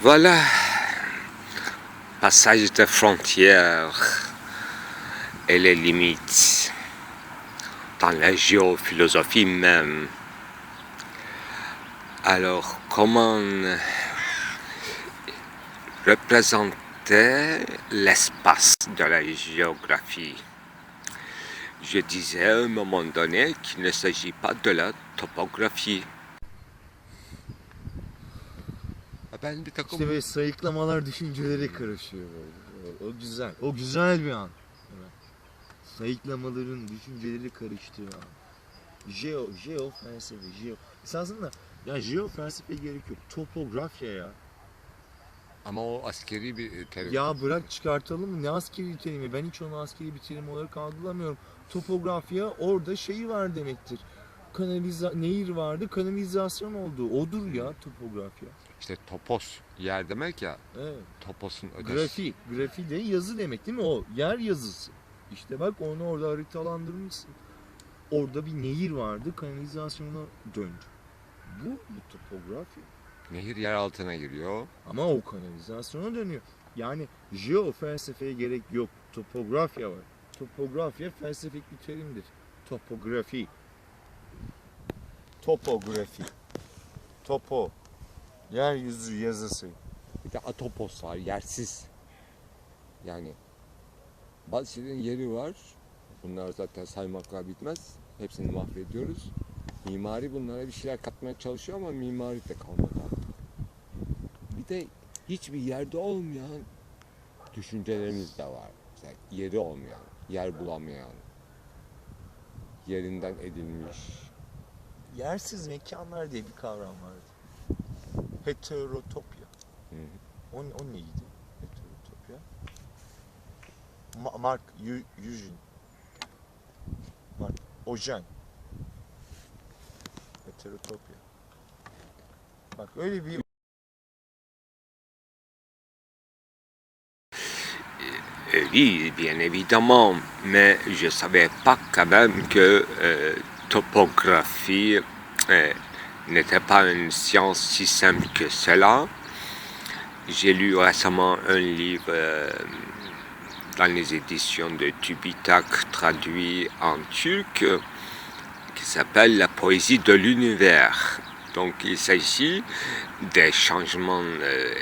Voilà, passage de frontières et les limites dans la géophilosophie même. Alors, comment représenter l'espace de la géographie? Je disais à un moment donné qu'il ne s'agit pas de la topographie. Ben bir takım İşte böyle sayıklamalar düşüncelere karışıyor böyle. O güzel. O güzel bir an. Evet. Sayıklamaların düşünceleri karıştığı an. Jeo felsefe. Esasında ya jeo felsefe gerek yok. Topografya ya. ama o askeri bir terim. Ya bırak çıkartalım mı? Ne askeri terimi? Ben hiç onu askeri bir terim olarak algılamıyorum. Topografya orada şeyi var demektir. Nehir vardı, kanalizasyon oldu. Odur ya topografya. İşte topos yer demek ya. Evet. Toposun ötesi. Grafi de yazı demek değil mi? O yer yazısı. İşte bak onu orada haritalandırmışsın. Orada bir nehir vardı, kanalizasyona döndü. Bu topografi. Nehir yer altına giriyor. Ama o kanalizasyona dönüyor. Yani felsefeye gerek yok. Topografya var. Topografya felsefik bir terimdir. Topografi. Topo. Yeryüzü yazısı. Bir de atopos var, yersiz. Yani bazı şeylerin yeri var. Bunlar zaten saymakla bitmez. Hepsini mahvediyoruz. Mimari bunlara bir şeyler katmaya çalışıyor ama mimari de kalmadı. Bir de hiçbir yerde olmayan düşüncelerimiz de var. Mesela yeri olmayan, yer bulamayan, yerinden edilmiş. Yersiz mekanlar diye bir kavram vardı. Heterotopya. O neydi? Heterotopya. Mark Eugene. Mark Ojen. Heterotopya. Bak öyle bir Oui, bien évidemment, mais je ne savais pas quand même que topographie n'était pas une science si simple que cela. J'ai lu récemment un livre dans les éditions de Tubitak traduit en turc qui s'appelle La poésie de l'univers. Donc il s'agit des changements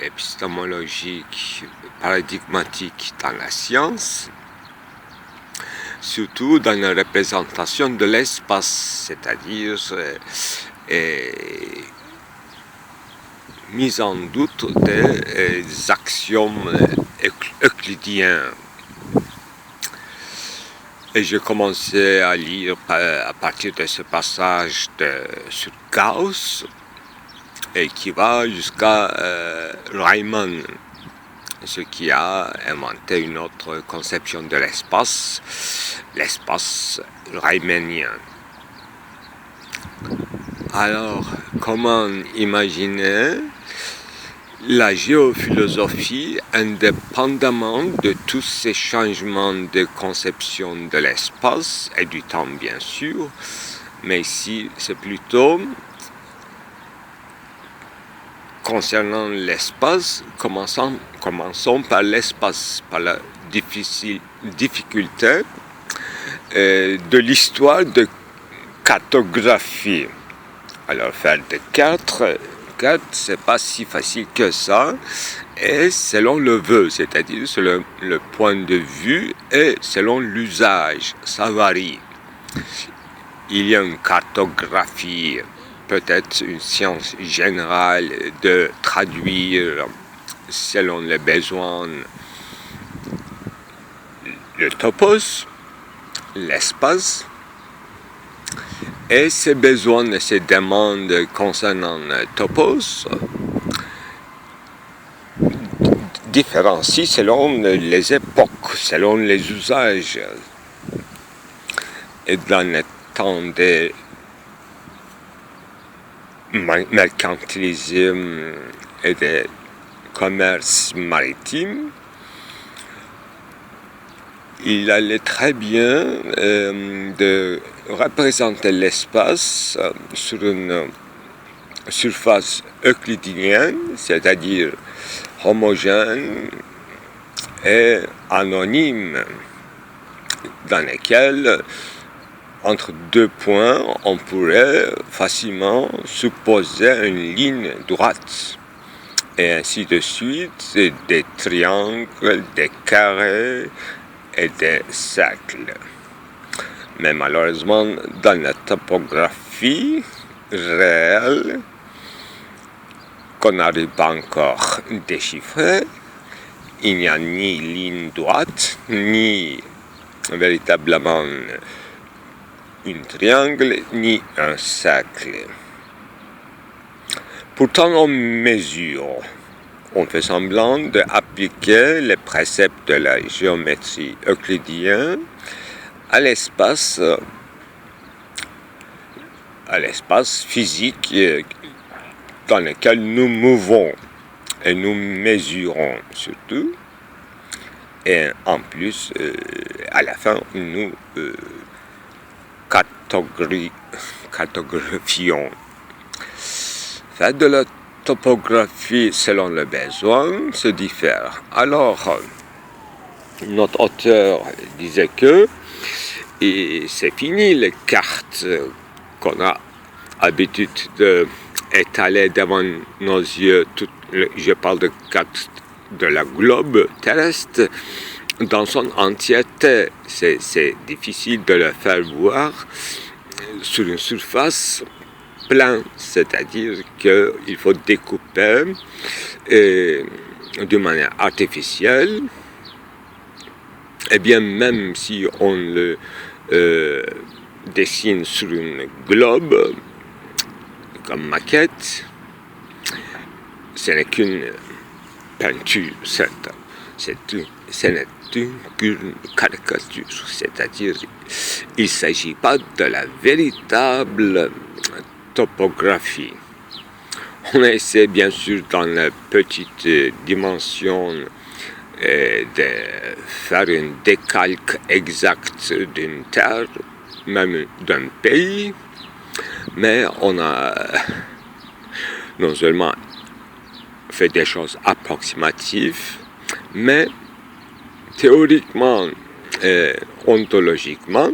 épistémologiques, paradigmatiques dans la science, surtout dans la représentation de l'espace, c'est-à-dire mise en doute des axiomes euclidiens. Et j'ai commencé à lire à partir de ce passage sur Gauss et qui va jusqu'à Riemann, ce qui a inventé une autre conception de l'espace riemannien. Alors, comment imaginer la géophilosophie indépendamment de tous ces changements de conception de l'espace et du temps bien sûr, mais ici c'est plutôt concernant l'espace, commençons par l'espace, par la difficulté de l'histoire de cartographie. Alors faire des cartes, c'est pas si facile que ça, et selon le vœu, c'est-à-dire selon le point de vue et selon l'usage, ça varie. Il y a une cartographie, peut-être une science générale de traduire selon les besoins le topos, l'espace, et ses besoins et ses demandes concernant le topos différencient selon les époques, selon les usages. Et dans le temps de mercantilisme et de commerce maritime, il allait très bien de représenter l'espace sur une surface euclidienne, c'est-à-dire homogène et anonyme, dans lesquels, entre deux points, on pourrait facilement supposer une ligne droite. Et ainsi de suite, des triangles, des carrés et des cercles. Mais malheureusement, dans la topographie réelle, qu'on n'arrive pas encore à déchiffrer, il n'y a ni ligne droite, ni véritablement un triangle, ni un cercle. Pourtant, on mesure, on fait semblant d'appliquer les préceptes de la géométrie euclidienne à l'espace physique dans lequel nous mouvons et nous mesurons surtout. Et en plus, à la fin, nous cartographions. Faire de la topographie selon le besoin se diffère. Alors, notre auteur disait que et c'est fini les cartes qu'on a l'habitude d'étaler devant nos yeux. Je parle de cartes de la globe terrestre dans son entièreté. C'est difficile de le faire voir sur une surface pleine, c'est-à-dire qu'il faut découper de manière artificielle. Et bien même si on le dessine sur une globe comme maquette, ce n'est qu'une peinture, certes. Ce n'est qu'une caricature, c'est-à-dire il ne s'agit pas de la véritable topographie. On essaie bien sûr dans la petite dimension de faire un décalque exact d'une terre, même d'un pays, mais on a non seulement fait des choses approximatives, mais théoriquement et ontologiquement,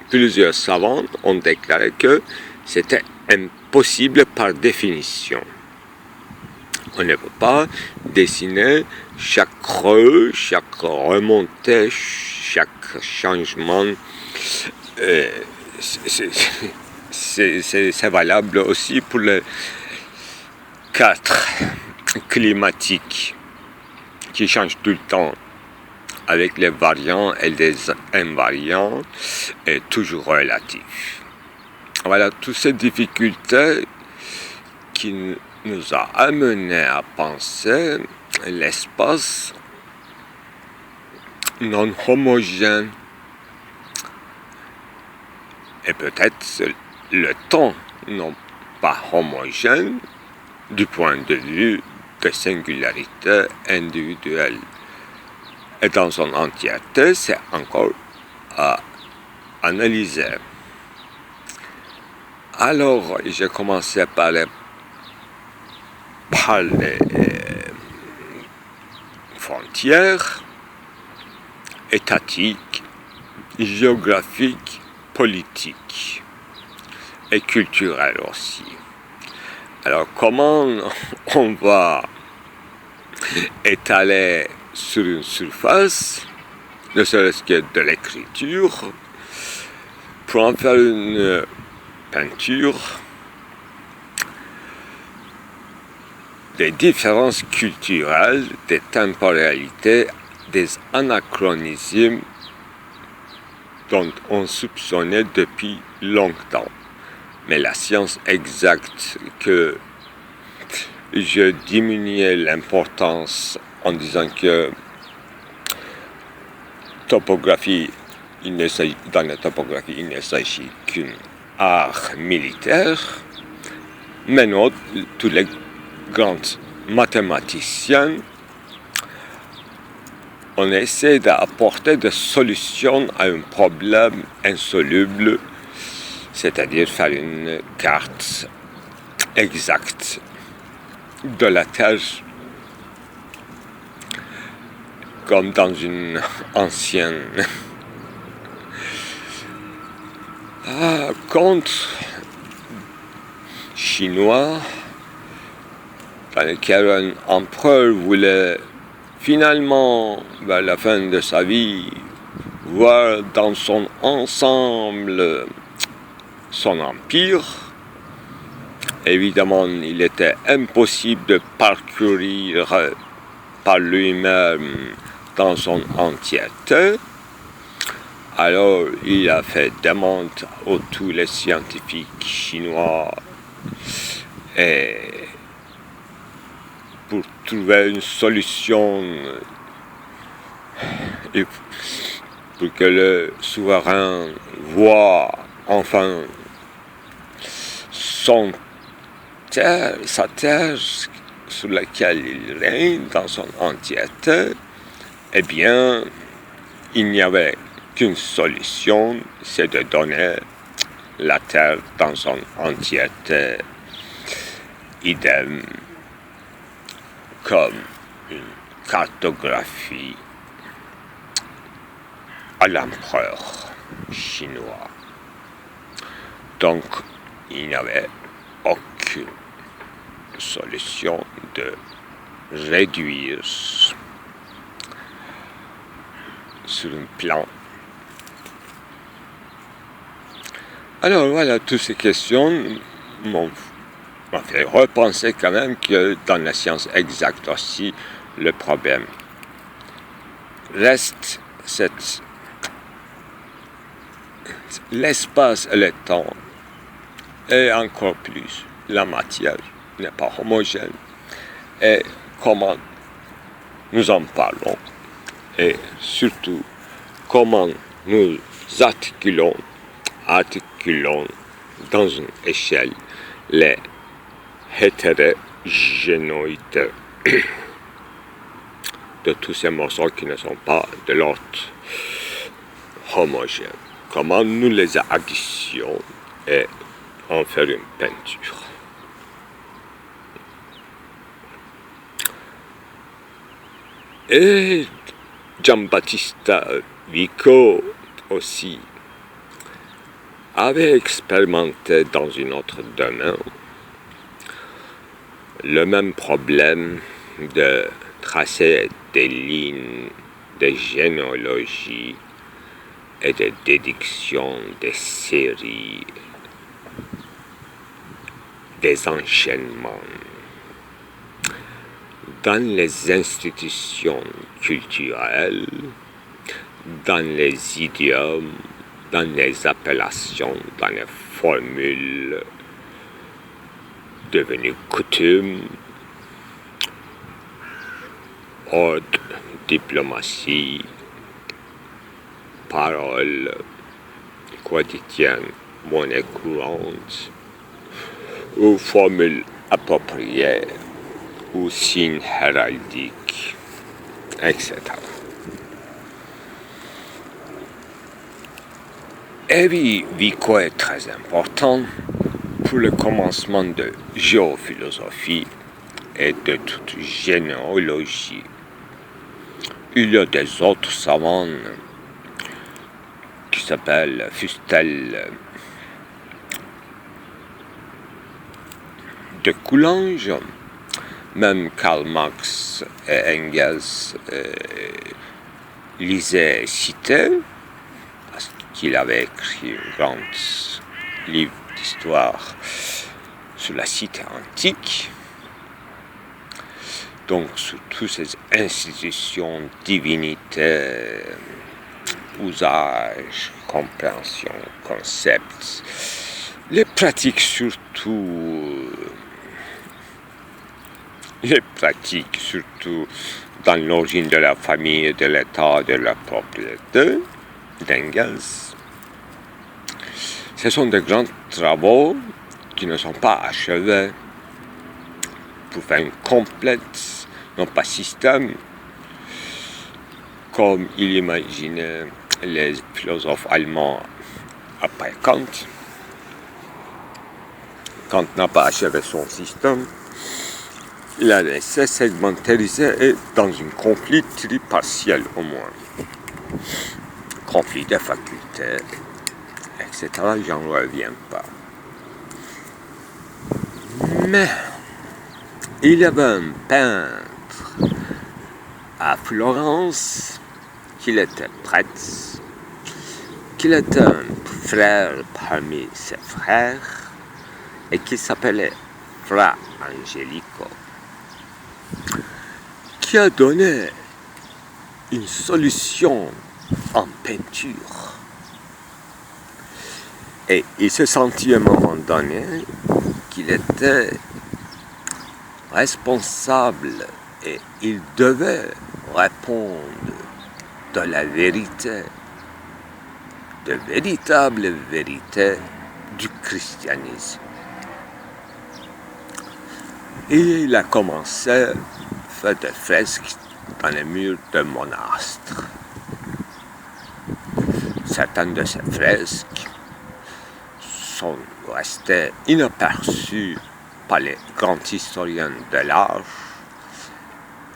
plusieurs savants ont déclaré que c'était impossible par définition. On ne peut pas dessiner chaque creux, chaque remontée, chaque changement. C'est valable aussi pour les quatre climatiques qui changent tout le temps avec les variants et les invariants et toujours relatifs. Voilà, toutes ces difficultés qui nous a amené à penser l'espace non homogène et peut-être le temps non pas homogène du point de vue de singularité individuelle. Et dans son entièreté, c'est encore à analyser. Alors, j'ai commencé par les frontières étatiques, géographiques, politiques et culturelles aussi. Alors, comment on va étaler sur une surface, ne serait-ce que de l'écriture, pour en faire une peinture, des différences culturelles, des temporalités, des anachronismes dont on soupçonnait depuis longtemps. Mais la science exacte que je diminuais l'importance en disant que topographie, dans la topographie, il ne s'agit qu'un art militaire, mais non, tous les grands mathématiciens, on essaie d'apporter des solutions à un problème insoluble, c'est-à-dire faire une carte exacte de la Terre, comme dans une ancienne conte chinois dans lequel un empereur voulait finalement, vers la fin de sa vie, voir dans son ensemble son empire. Évidemment, il était impossible de parcourir par lui-même dans son entièreté. Alors, il a fait demande à tous les scientifiques chinois et pour trouver une solution et pour que le souverain voie enfin sa terre sur laquelle il règne dans son entièreté, eh bien, il n'y avait qu'une solution, c'est de donner la terre dans son entièreté, idem comme une cartographie à l'empereur chinois. Donc, il n'y avait aucune solution de réduire sur un plan. Alors voilà, toutes ces questions m'ont fait repenser quand même que dans la science exacte aussi, le problème reste l'espace et le temps, et encore plus, la matière n'est pas homogène, et comment nous en parlons, et surtout comment nous articulons dans une échelle les hétérogénéités de tous ces morceaux qui ne sont pas de l'ordre homogène. Comment nous les additions et en faire une peinture. Et Giambattista Vico aussi avait expérimenté dans une autre domaine le même problème de tracer des lignes de généalogie et de déduction des séries, des enchaînements dans les institutions culturelles, dans les idiomes, dans les appellations, dans les formules devenues coutumes, ordre, diplomatie, parole, quotidienne, monnaie courante, ou formules appropriées, ou signes héraldiques, etc. Et puis, Vico est très important pour le commencement de géophilosophie et de toute généalogie. Il y a des autres savants qui s'appellent Fustel de Coulanges, même Karl Marx et Engels lisaient citer, parce qu'il avait écrit un grand livre d'histoire sur la cité antique. Donc, sur toutes ces institutions, divinités, usages, compréhension, concepts, les pratiques surtout dans l'origine de la famille, de l'État, de la propriété, d'Engels. Ce sont de grands travaux qui ne sont pas achevés pour faire une complète, non pas système, comme il imaginait les philosophes allemands après Kant. quand il n'a pas achevé son système, il a laissé segmentariser dans une conflit tripartiel au moins. Conflit des facultés, etc. J'en reviens pas. Mais il y avait un peintre à Florence, qu'il était prêtre, qu'il était un frère parmi ses frères, et qui s'appelait Fra Angelico, qui a donné une solution en peinture. Et il se sentit à un moment donné qu'il était responsable et il devait répondre de la vérité, de véritable vérité du christianisme. Et il a commencé à faire des fresques dans les murs de monastres. Certaines de ces fresques sont restées inaperçues par les grands historiens de l'art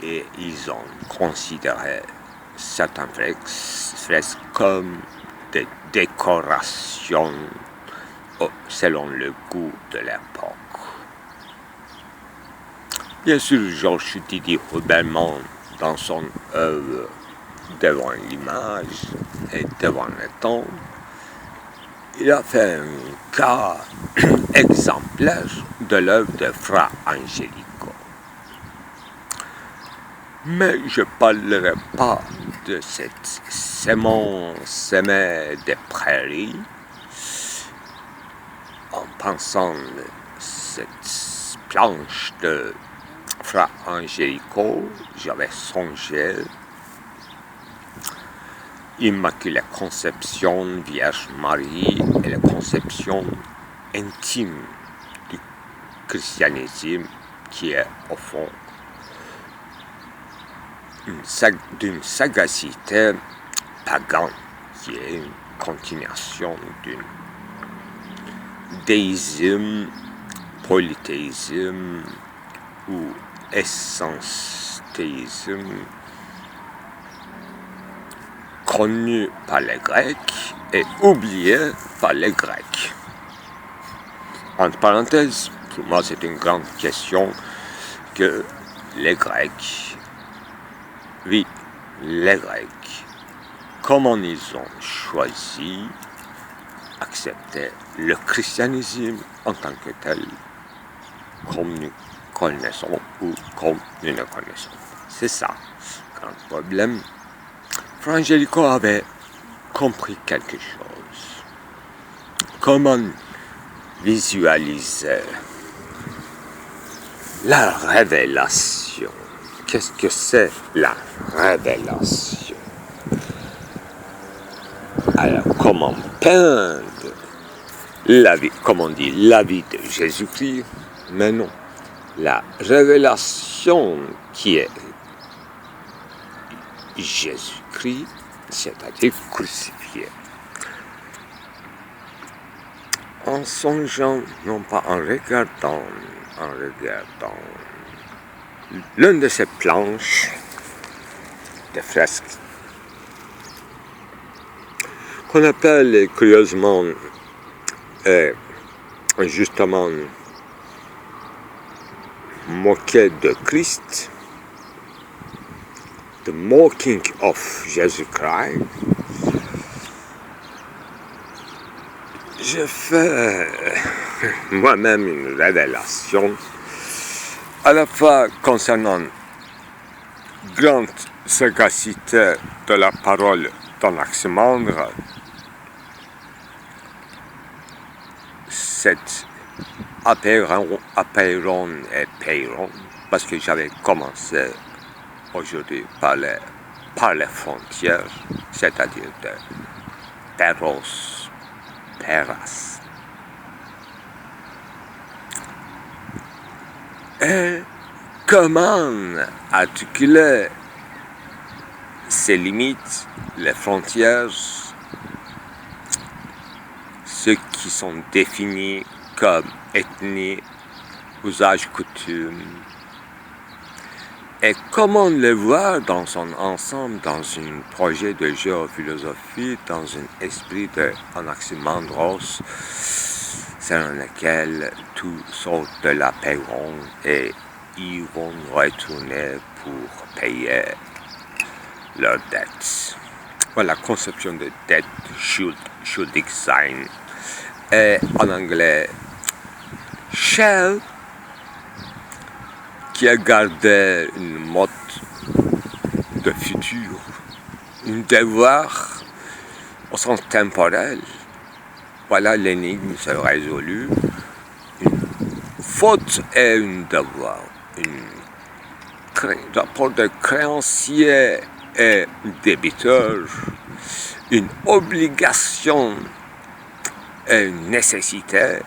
et ils ont considéré certaines fresques comme des décorations selon le goût de l'époque. Bien sûr, Georges Didier Huberman, dans son œuvre devant l'image et devant le temps, il a fait un cas exemplaire de l'œuvre de Fra Angelico. Mais je ne parlerai pas de cette sémence semée des prairies en pensant cette planche de Fra Angelico, j'avais songé Immaculée Conception, Vierge Marie et la conception intime du christianisme qui est au fond d'une sagacité pagane, qui est une continuation d'un déisme, polythéisme ou essence-théisme connu par les Grecs et oublié par les Grecs. Entre parenthèses, pour moi c'est une grande question que les Grecs, oui, les Grecs, comment ils ont choisi accepter le christianisme en tant que tel, comme nous connaissons ou comme nous ne connaissons pas. C'est ça, le grand problème. Fra Angelico avait compris quelque chose. Comment visualiser la révélation? Qu'est-ce que c'est la révélation? Alors, comment peindre la vie, comme on dit, la vie de Jésus-Christ? Mais non, la révélation qui est Jésus-Christ, c'est-à-dire crucifié. En songeant, non pas en regardant l'une de ces planches de fresques qu'on appelle curieusement justement moquer de Christ, the mocking of Jesus Christ. Je fais moi-même une révélation à la fois concernant grande sagacité de la parole d'Anaximandre, cette apeiron et peiron, parce que j'avais commencé aujourd'hui par les frontières, c'est-à-dire de Peros, Peras. Et comment articuler ces limites, les frontières, ceux qui sont définis comme ethnie, usage, coutume, et comment le voir dans son ensemble, dans un projet de géophilosophie, dans un esprit d'Anaximandros, selon lequel tout saute de la paieront et ils vont retourner pour payer leurs dettes. Voilà, la conception de dette, schuldig sein. Et en anglais, Shell, qui a gardé une mode de futur, un devoir au sens temporel. Voilà, l'énigme se résolue. Une faute et un devoir. Un rapport de créancier et débiteur. Une obligation et une nécessité.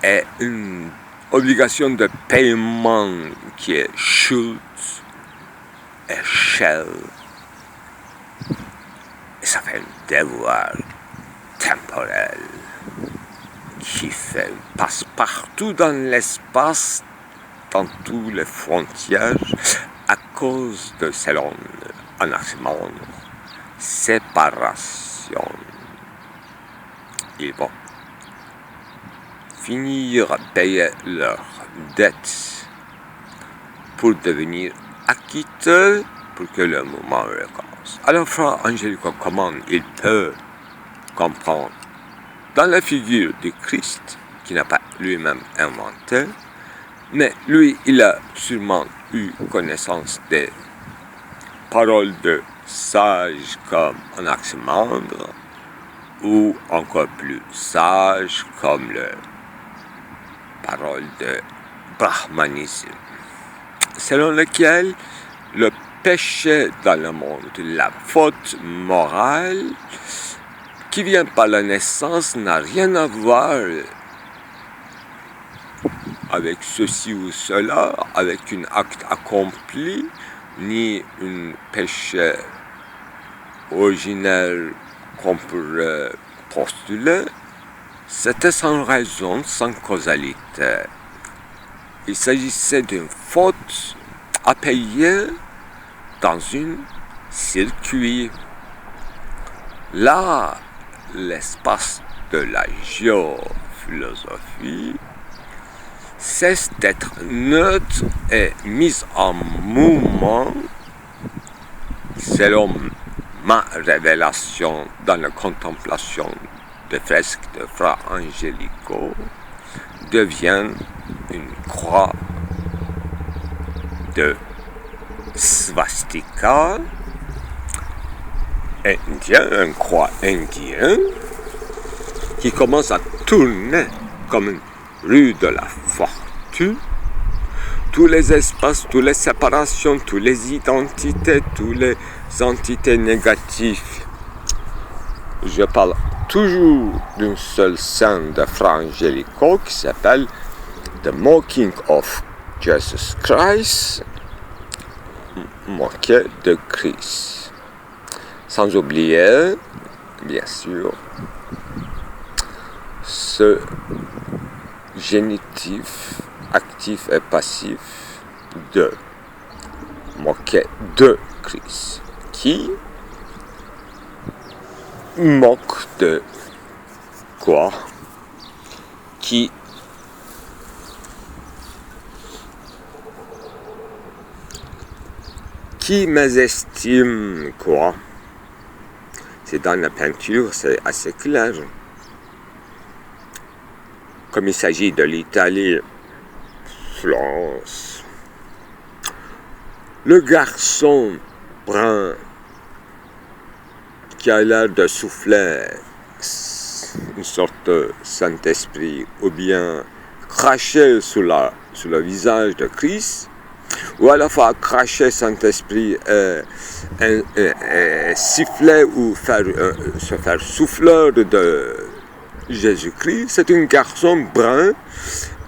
Et une obligation de paiement qui est Schuld et Shell. Et ça fait un devoir temporel qui fait passe partout dans l'espace, dans toutes les frontières, à cause de, selon Anaximandre, séparation. Ils vont finir à payer leurs dettes pour devenir acquittés pour que le moment recommence. Alors, Fra Angelico, comment il peut comprendre dans la figure du Christ, qui n'a pas lui-même inventé, mais lui, il a sûrement eu connaissance des paroles de sages comme Anaximandre, ou encore plus sages comme le parole de brahmanisme, selon lequel le péché dans le monde, la faute morale qui vient par la naissance n'a rien à voir avec ceci ou cela, avec un acte accompli, ni un péché originel qu'on pourrait postuler. C'était sans raison, sans causalité. Il s'agissait d'une faute à payer dans un circuit. Là, l'espace de la géophilosophie cesse d'être neutre et mis en mouvement selon ma révélation dans la contemplation des fresques de Fra Angelico, devient une croix de swastika indien, une croix indienne qui commence à tourner comme une rue de la fortune. Tous les espaces, toutes les séparations, toutes les identités, toutes les entités négatives. Je parle toujours d'une seule scène de Fra Angelico qui s'appelle The Mocking of Jesus Christ, moqué de Christ. Sans oublier, bien sûr, ce génitif actif et passif de moquer de Christ, qui moque de quoi? Qui mésestime quoi? C'est dans la peinture, c'est assez clair. Comme il s'agit de l'Italie, Florence, le garçon brun qui a l'air de souffler une sorte de Saint-Esprit ou bien cracher sur le visage de Christ, ou à la fois cracher Saint-Esprit et siffler ou se faire souffleur de Jésus-Christ. C'est un garçon brun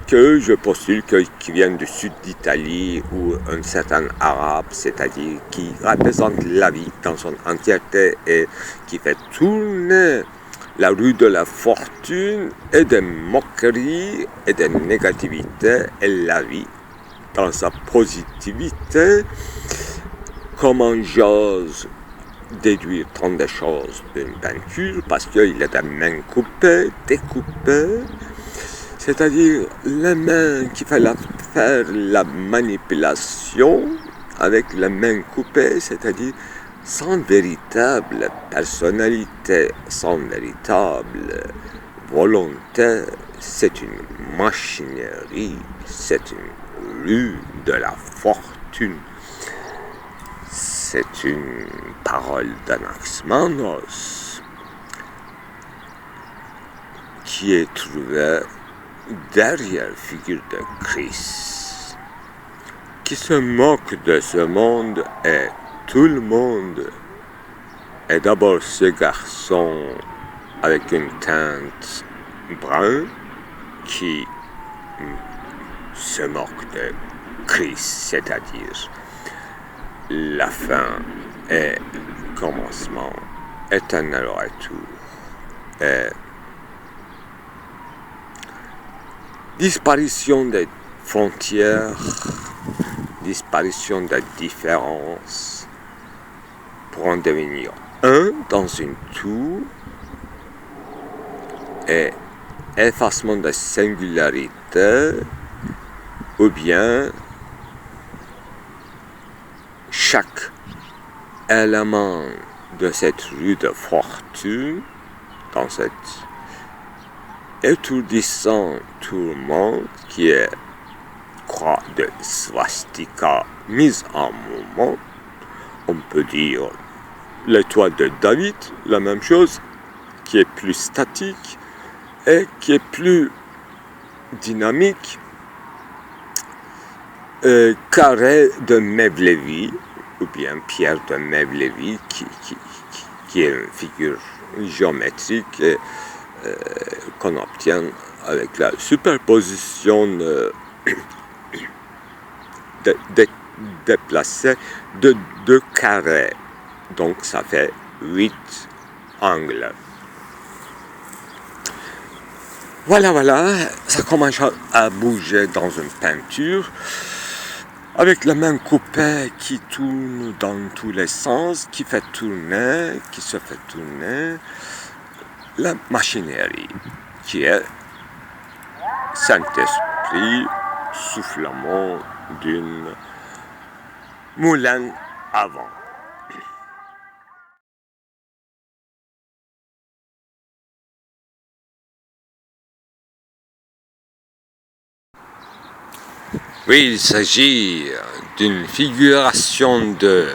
que je postule qui vient du sud d'Italie ou un certain arabe, c'est-à-dire qui représente la vie dans son entièreté et qui fait tourner la rue de la fortune et des moqueries et des négativités et la vie dans sa positivité. Comment j'ose déduire tant de choses d'une peinture parce qu'il est des mains coupées, découpées, c'est-à-dire les mains qui font faire la manipulation avec les mains coupées, c'est-à-dire sans véritable personnalité, sans véritable volonté. C'est une machinerie, c'est une rue de la fortune. C'est une parole d'Anaximanos qui est trouvée derrière figure de Christ, qui se moque de ce monde et tout le monde est d'abord ce garçon avec une teinte brune qui se moque de Christ, c'est-à-dire la fin et commencement, éternel retour et disparition des frontières, disparition des différences pour en devenir un dans une tout et effacement de singularité ou bien chaque élément de cette rue de fortune dans cette étourdissant tourment qui est croix de swastika mise en mouvement. On peut dire l'étoile de David, la même chose, qui est plus statique et qui est plus dynamique. Carré de Mevlevi, ou bien pierre de Mevlevi, qui est une figure géométrique qu'on obtient avec la superposition déplacée de deux carrés. Donc ça fait 8 angles. Voilà, ça commence à bouger dans une peinture avec la main coupée qui tourne dans tous les sens, qui se fait tourner la machinerie qui est Saint-Esprit, soufflement d'une moulin à vent. Oui, il s'agit d'une figuration de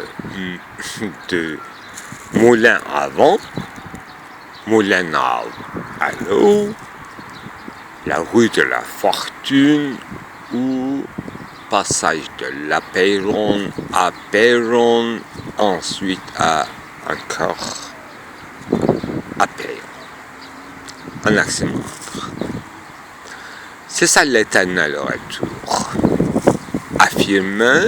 moulin à vent, moulin à l'eau, la rue de la fortune ou passage de l'Apeiron à Peiron, ensuite à encore Apeiron, un aximètre. C'est ça l'éternel retour, affirmé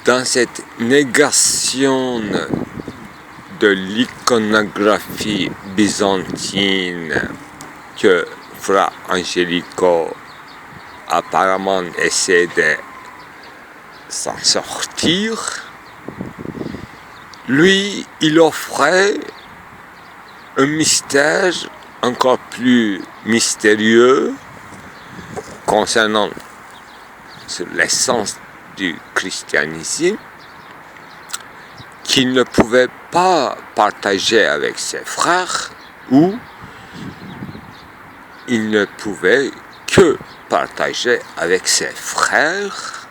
dans cette négation de l'iconographie byzantine que Fra Angelico apparemment essaie de s'en sortir. Lui, il offrait un mystère encore plus mystérieux concernant l'essence du christianisme qu'il ne pouvait pas partager avec ses frères ou il ne pouvait que partager avec ses frères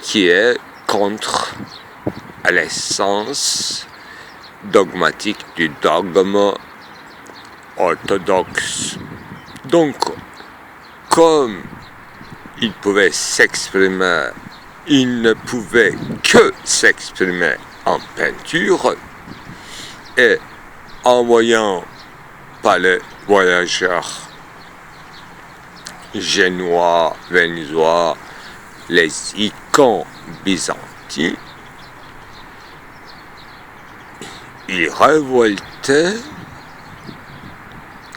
qui est contre l'essence dogmatique du dogme orthodoxe. Donc, comme il pouvait s'exprimer, il ne pouvait que s'exprimer en peinture et en voyant par les voyageurs génois, vénézois, les icônes byzantines, il révoltait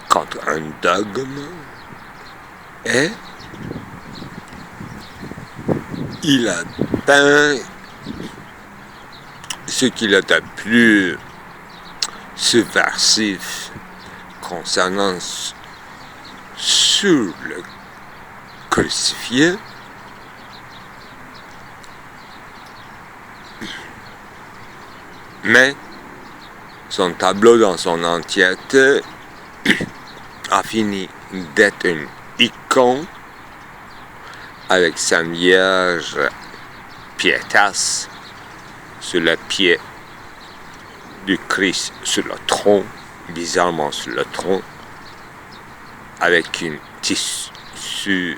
contre un dogme et il a peint ce qu'il a de plus subversif concernant sur le crucifié. Mais son tableau dans son entièreté a fini d'être une icône avec sa Vierge Pietas sur le pied du Christ sur le tronc, bizarrement sur le tronc, avec une tissu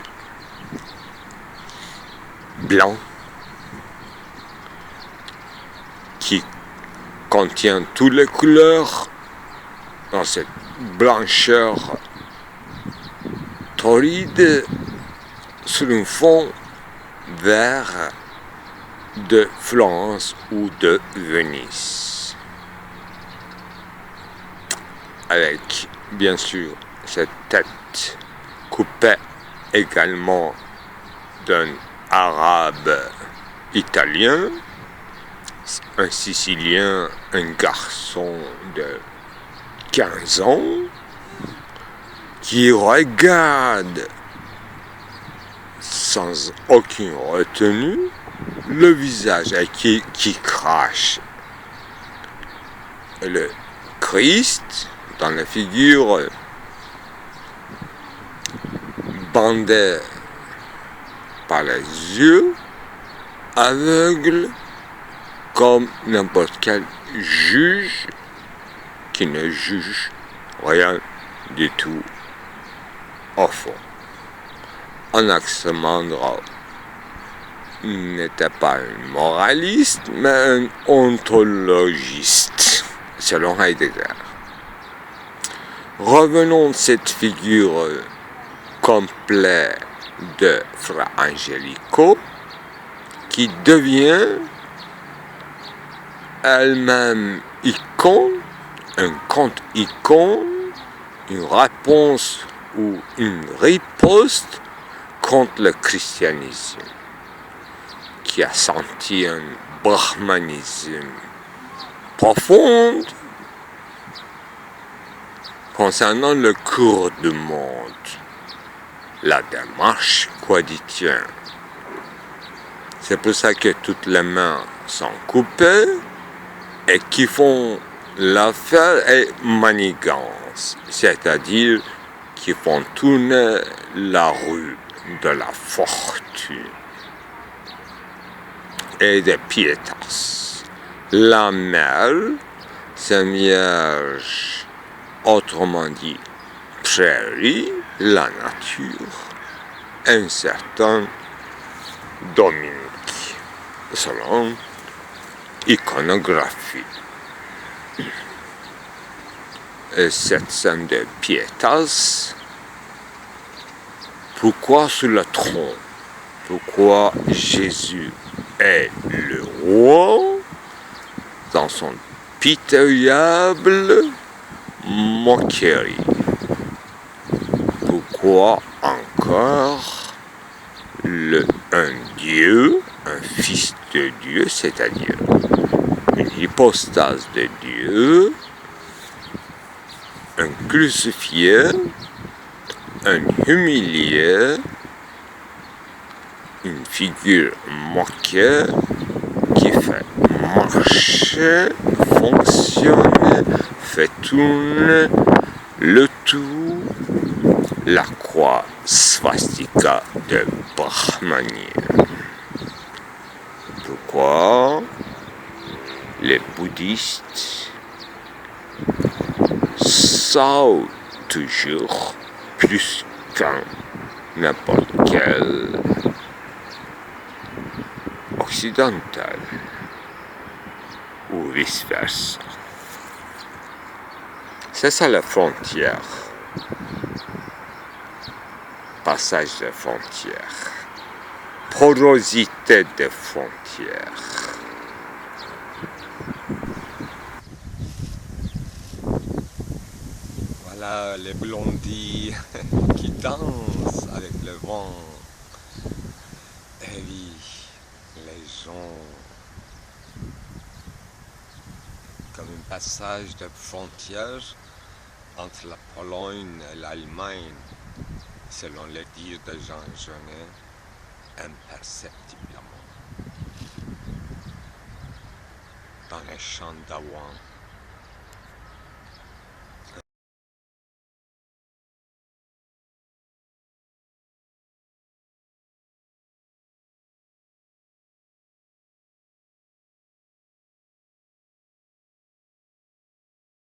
blanc qui contient toutes les couleurs dans cette blancheur torride sur un fond vert de Florence ou de Venise. Avec, bien sûr, cette tête coupée également d'un arabe italien, un Sicilien, un garçon de 15 ans, qui regarde sans aucune retenue le visage et qui crache. Et le Christ, dans la figure bandé par les yeux, aveugle comme n'importe quel juge qui ne juge rien du tout au fond. Anaximandre n'était pas un moraliste, mais un ontologiste, selon Heidegger. Revenons à cette figure complète de Fra Angelico, qui devient elle-même icône, un conte icône, une réponse ou une riposte contre le christianisme, qui a senti un brahmanisme profond concernant le cours du monde, la démarche quotidienne. C'est pour ça que toutes les mains sont coupées et qui font l'affaire et manigance, c'est-à-dire qui font tourner la rue de la fortune et des pietas. La mère, c'est Vierge, autrement dit prairie, la nature, un certain Dominique, selon iconographie. Et cette scène de pietas, pourquoi sur le tronc? Pourquoi Jésus est le roi dans son pitoyable moquerie? Pourquoi encore un Dieu, un fils de Dieu, c'est-à-dire une hypostase de Dieu, un crucifié, un humilié, une figure moquée qui fait marcher, fonctionner, fait tourner le tout, la croix swastika de Brahmanier. Pourquoi les bouddhistes savent toujours plus qu'un n'importe quel occidental ou vice-versa. C'est ça la frontière, passage de frontière, porosité de frontières. Voilà les blondis qui dansent avec le vent. Et oui, les gens, comme un passage de frontière entre la Pologne et l'Allemagne, selon les dires de Jean Genet, imperceptiblement. Dans les champs d'Awan.